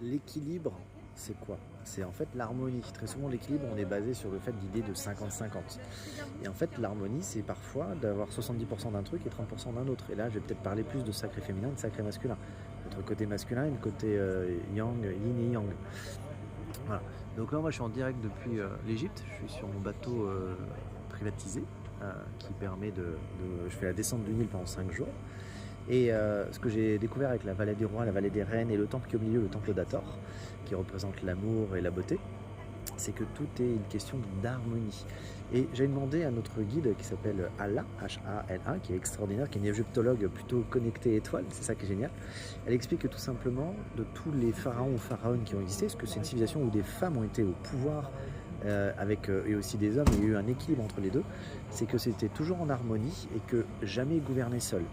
L'équilibre, c'est quoi? C'est en fait l'harmonie. Très souvent, l'équilibre, on est basé sur le fait d'idée de 50-50. Et en fait, l'harmonie, c'est parfois d'avoir 70% d'un truc et 30% d'un autre. Et là, je vais peut-être parler plus de sacré féminin et de sacré masculin. Notre côté masculin et le côté yang, yin et yang. Voilà. Donc là, moi, je suis en direct depuis l'Égypte. Je suis sur mon bateau privatisé qui permet Je fais la descente du Nil pendant 5 jours. Et ce que j'ai découvert avec la vallée des rois, la vallée des reines et le temple qui est au milieu, le temple d'Hathor, qui représente l'amour et la beauté, c'est que tout est une question d'harmonie. Et j'ai demandé à notre guide qui s'appelle Hala, H-A-L-A, qui est extraordinaire, qui est une égyptologue plutôt connectée étoile, c'est ça qui est génial. Elle explique que tout simplement, de tous les pharaons ou pharaones qui ont existé, parce que c'est une civilisation où des femmes ont été au pouvoir, et aussi des hommes, il y a eu un équilibre entre les deux, c'est que c'était toujours en harmonie et que jamais ils gouvernaient seuls.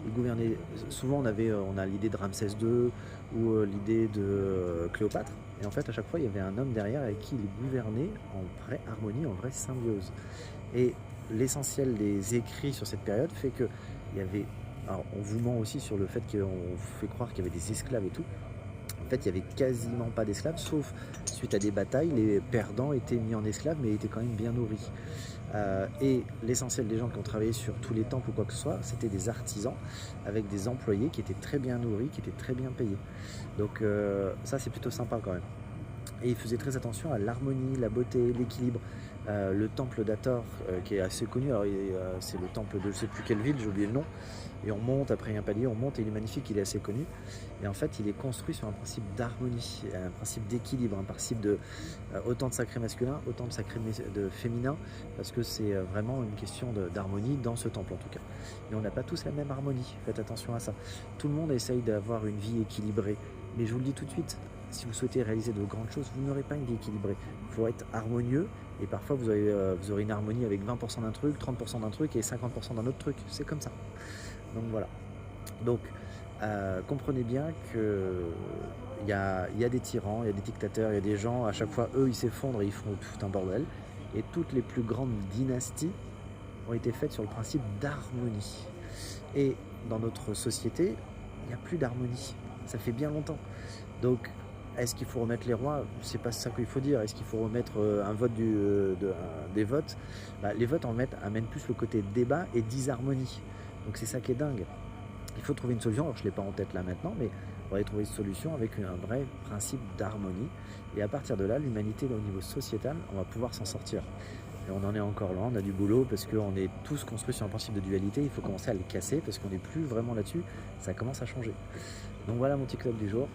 Ils gouvernaient, souvent on a l'idée de Ramsès II ou l'idée de Cléopâtre, et en fait à chaque fois il y avait un homme derrière avec qui ils gouvernaient en vraie harmonie, en vraie symbiose. Et l'essentiel des écrits sur cette période fait que il y avait, alors on vous ment aussi sur le fait qu'on fait croire qu'il y avait des esclaves et tout. En fait, il n'y avait quasiment pas d'esclaves, sauf suite à des batailles, les perdants étaient mis en esclaves, mais étaient quand même bien nourris. Et l'essentiel des gens qui ont travaillé sur tous les temples ou quoi que ce soit, c'était des artisans avec des employés qui étaient très bien nourris, qui étaient très bien payés. Donc ça, c'est plutôt sympa quand même. Et il faisait très attention à l'harmonie, la beauté, l'équilibre. Le temple d'Hathor, qui est assez connu, alors c'est le temple de je ne sais plus quelle ville, j'ai oublié le nom, et on monte, après il y a un palier, on monte, et il est magnifique, il est assez connu. Et en fait, il est construit sur un principe d'harmonie, un principe d'équilibre, un principe de autant de sacré masculin, autant de sacré de féminin, parce que c'est vraiment une question d'harmonie dans ce temple en tout cas. Mais on n'a pas tous la même harmonie, faites attention à ça. Tout le monde essaye d'avoir une vie équilibrée, mais je vous le dis tout de suite, si vous souhaitez réaliser de grandes choses, vous n'aurez pas une vie équilibrée. Il faut être harmonieux, et parfois vous aurez une harmonie avec 20% d'un truc, 30% d'un truc et 50% d'un autre truc. C'est comme ça. Donc voilà. Donc comprenez bien qu'il y a des tyrans, il y a des dictateurs, il y a des gens, à chaque fois eux ils s'effondrent et ils font tout un bordel. Et toutes les plus grandes dynasties ont été faites sur le principe d'harmonie. Et dans notre société, il n'y a plus d'harmonie. Ça fait bien longtemps. Donc est-ce qu'il faut remettre les rois? C'est pas ça qu'il faut dire. Est-ce qu'il faut remettre un vote des votes? Les votes amènent plus le côté débat et disharmonie. Donc c'est ça qui est dingue. Il faut trouver une solution. Alors je ne l'ai pas en tête là maintenant, mais on va trouver une solution avec un vrai principe d'harmonie. Et à partir de là, l'humanité au niveau sociétal, on va pouvoir s'en sortir. Et on en est encore loin, on a du boulot parce qu'on est tous construits sur un principe de dualité. Il faut commencer à le casser parce qu'on n'est plus vraiment là-dessus. Ça commence à changer. Donc voilà mon petit club du jour.